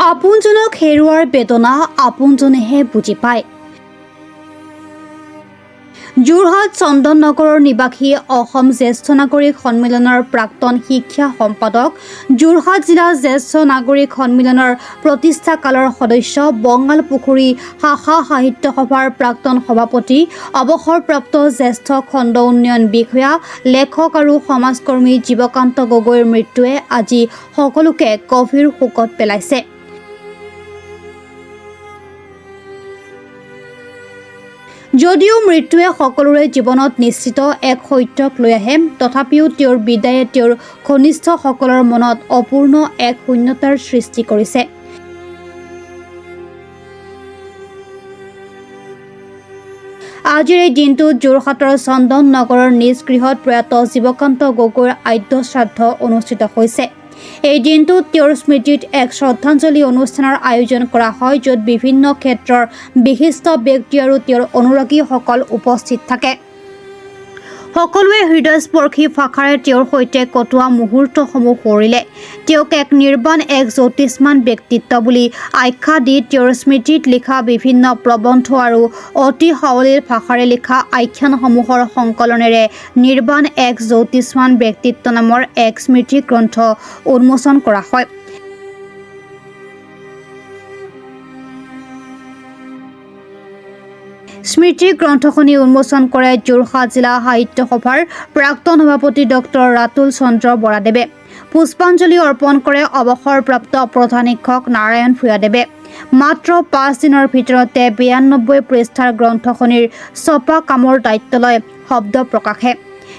আপোনজনক হেৰুৱাৰ বেদনা আপোনজনেহে বুজি পায়। যোৰহাট চন্দন নগৰৰ নিবাসী অসম জ্যেষ্ঠ নাগৰিক সন্মিলনৰ প্ৰাক্তন শিক্ষা সম্পাদক, যোৰহাট জিলা জ্যেষ্ঠ নাগৰিক সন্মিলনৰ প্ৰতিষ্ঠাকালৰ সদস্য, বঙালপুখুৰী শাখা সাহিত্য সভাৰ প্ৰাক্তন সভাপতি, অৱসৰপ্ৰাপ্ত জ্যেষ্ঠ খণ্ড উন্নয়ন বিষয়া, লেখক আৰু সমাজকৰ্মী জীৱকান্ত গগৈৰ মৃত্যুৱে আজি সকলোকে গভীৰ শোকত পেলাইছে। যদিও মৃত্যুৱে সকলোৰে জীৱনত নিশ্চিত এক সত্যক লৈ আহে, তথাপিও তেওঁৰ বিদায়ে তেওঁৰ ঘনিষ্ঠসকলৰ মনত অপূৰ্ণ এক শূন্যতাৰ সৃষ্টি কৰিছে। আজিৰ এই দিনটোত যোৰহাটৰ চন্দন নগৰৰ নিজ গৃহত প্ৰয়াত জীৱকান্ত গগৈৰ আদ্য শ্ৰাদ্ধ অনুষ্ঠিত হৈছে। এই দিনটোত তেওঁৰ স্মৃতিত এক শ্ৰদ্ধাঞ্জলি অনুষ্ঠানৰ আয়োজন কৰা হয়, য'ত বিভিন্ন ক্ষেত্ৰৰ বিশিষ্ট ব্যক্তি আৰু তেওঁৰ অনুৰাগীসকল উপস্থিত থাকে। সকলোৱে হৃদয়স্পৰ্শী ভাষাৰে তেওঁৰ সৈতে কটোৱা মুহূৰ্তসমূহ সোঁৱৰিলে। তেওঁক এক নিৰ্বাণ, এক জ্যোতিষ্মান ব্যক্তিত্ব বুলি আখ্যা দি তেওঁৰ স্মৃতিত লিখা বিভিন্ন প্ৰবন্ধ আৰু অতি সাৱলীল ভাষাৰে লিখা আখ্যানসমূহৰ সংকলনেৰে নিৰ্বাণ এক জ্যোতিষ্মান ব্যক্তিত্ব নামৰ এক স্মৃতি গ্ৰন্থ উন্মোচন কৰা হয়। স্মৃতি গ্ৰন্থখনি উন্মোচন কৰে যোৰহাট জিলা সাহিত্য সভাৰ প্ৰাক্তন সভাপতি ডক্টৰ ৰাতুল চন্দ্ৰ বৰাদেৱে। পুষ্পাঞ্জলি অৰ্পণ কৰে অৱসৰপ্ৰাপ্ত প্ৰধান শিক্ষক নাৰায়ণ ভূঞাদেৱে। মাত্ৰ 5 দিনৰ ভিতৰতে 92 পৃষ্ঠাৰ গ্ৰন্থখনিৰ ছপা কামৰ দায়িত্ব লয় শব্দ প্ৰকাশে।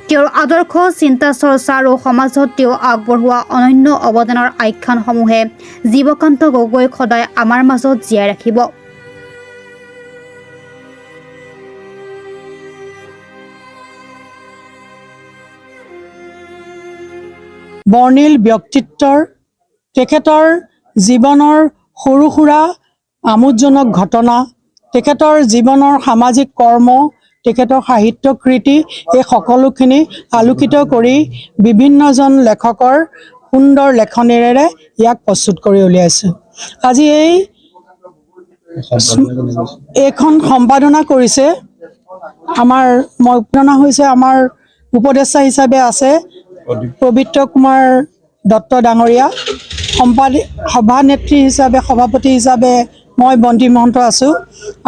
তেওঁৰ আদৰ্শ, চিন্তা চৰ্চা আৰু সমাজত তেওঁ আগবঢ়োৱা অনন্য অৱদানৰ আখ্যানসমূহে জীৱকান্ত গগৈক সদায় আমাৰ মাজত জীয়াই ৰাখিব। বৰ্ণিল ব্যক্তিত্বৰ, তেখেতৰ জীৱনৰ সৰু সুৰা আমোদজনক ঘটনা, তেখেতৰ জীৱনৰ সামাজিক কৰ্ম, তেখেতৰ সাহিত্য কৃতি, এই সকলোখিনি আলোকিত কৰি বিভিন্নজন লেখকৰ সুন্দৰ লেখনিৰে ইয়াক প্ৰস্তুত কৰি উলিয়াইছে। আজি এইখন সম্পাদনা কৰিছে আমাৰ উপদেষ্টা হিচাপে আছে পবিত্ৰ কুমাৰ দত্ত ডাঙৰীয়া, সভানেত্ৰী হিচাপে, সভাপতি হিচাপে মই বন্তি মহন্ত আছোঁ,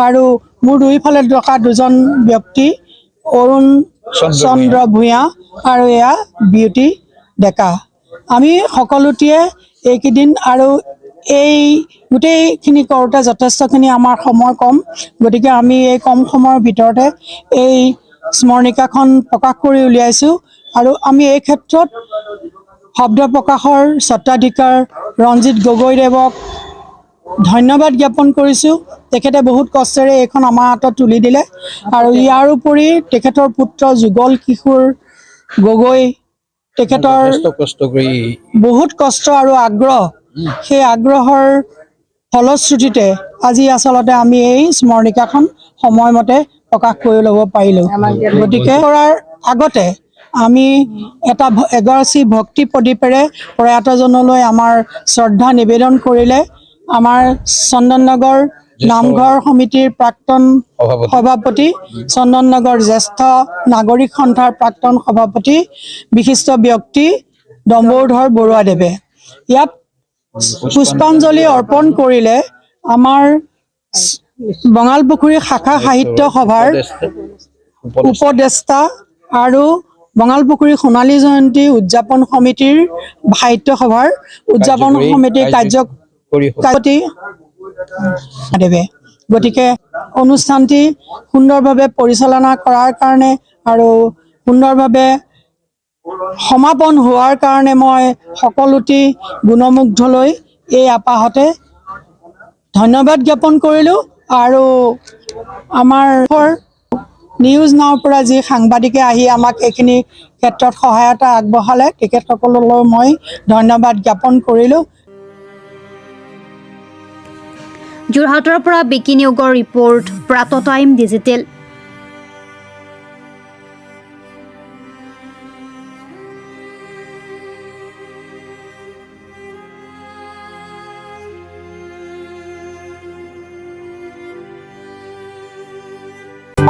আৰু মোৰ দুইফালে থকা দুজন ব্যক্তি, অৰুণ চন্দ্ৰ ভূঞা আৰু এয়া বিউটি ডেকা। আমি সকলোটিয়ে এইকেইদিন আৰু এই গোটেইখিনি কৰোঁতে যথেষ্টখিনি আমাৰ সময় কম, গতিকে আমি এই কম সময়ৰ ভিতৰতে এই স্মৰণিকাখন প্ৰকাশ কৰি উলিয়াইছোঁ। আৰু আমি এই ক্ষেত্ৰত শব্দ প্ৰকাশৰ স্বত্বাধিকাৰ ৰঞ্জিত গগৈদেৱক ধন্যবাদ জ্ঞাপন কৰিছোঁ। তেখেতে বহুত কষ্টেৰে এইখন আমাৰ হাতত তুলি দিলে, আৰু ইয়াৰ উপৰি তেখেতৰ পুত্ৰ যুগল কিশোৰ গগৈ, তেখেতৰ বহুত কষ্ট আৰু আগ্ৰহ, সেই আগ্ৰহৰ ফলশ্ৰুতিতে আজি আচলতে আমি এই স্মৰণিকাখন সময়মতে প্ৰকাশ কৰি ল'ব পাৰিলোঁ। গতিকে কৰাৰ আগতে আমি এগৰাকী ভক্তি প্ৰদীপেৰে প্ৰয়াতজনলৈ আমাৰ শ্ৰদ্ধা নিবেদন কৰিলে আমাৰ চন্দননগৰ নামঘৰ সমিতিৰ প্ৰাক্তন সভাপতি, চন্দননগৰ জ্যেষ্ঠ নাগৰিক সন্থাৰ প্ৰাক্তন সভাপতি, বিশিষ্ট ব্যক্তি ডম্বৰুধৰ বৰুৱাদেৱে। ইয়াত পুষ্পাঞ্জলি অৰ্পণ কৰিলে আমাৰ বঙালপুখুৰী শাখা সাহিত্য সভাৰ উপদেষ্টা আৰু বঙালপুখুৰী সোণালী জয়ন্তী উদযাপন সমিতিৰ সাহিত্য সভাৰ উদযাপন সমিতিৰ কাৰ্যকৰী দেৱে। গতিকে অনুষ্ঠানটি সুন্দৰভাৱে পৰিচালনা কৰাৰ কাৰণে আৰু সুন্দৰভাৱে সমাপন হোৱাৰ কাৰণে মই সকলোটি গুণমুগ্ধলৈ এই আপাহতে ধন্যবাদ জ্ঞাপন কৰিলোঁ। আৰু আমাৰ নিউজ নাওৰ পৰা যি সাংবাদিকে আহি আমাক এইখিনি ক্ষেত্ৰত সহায়তা আগবঢ়ালে, তেখেতসকললৈ মই ধন্যবাদ জ্ঞাপন কৰিলোঁ। যোৰহাটৰ পৰা বিকি নিয়োগৰ ৰিপৰ্ট, প্ৰাত টাইম ডিজিটেল।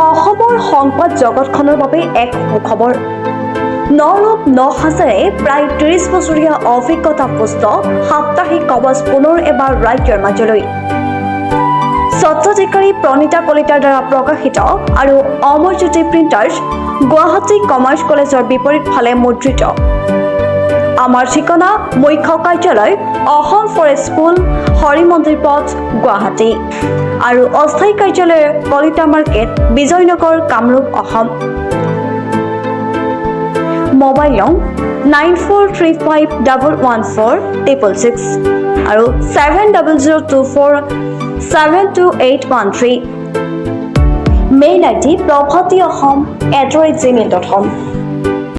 অসমৰ সংবাদ জগতখনৰ বাবে এক সুখবৰ। নৰূপ নহাজেৰে প্ৰায় 30 বছৰীয়া অভিজ্ঞতাপুষ্ট সাপ্তাহিক কবচ পুনৰ এবাৰ ৰাজ্যৰ মাজলৈ। স্বত্বাধিকাৰী প্ৰণীতা কলিতাৰ দ্বাৰা প্ৰকাশিত আৰু অমৰজ্যোতি প্ৰিণ্টাৰ্ছ, গুৱাহাটী কমাৰ্চ কলেজৰ বিপৰীত ফালে মুদ্ৰিত। আমাৰ ঠিকনা মুখ্য কাৰ্যালয় অসম ফৰেষ্ট স্কুল, হৰি মন্দিৰ পথ, গুৱাহাটী আৰু অস্থায়ী কাৰ্যালয় কলিতা মাৰ্কেট, বিজয়নগৰ, কামৰূপ, অসম। মোবাইল নং 9435114666 আৰু 7002472813। Mail ID probhatiahom@gmail.com।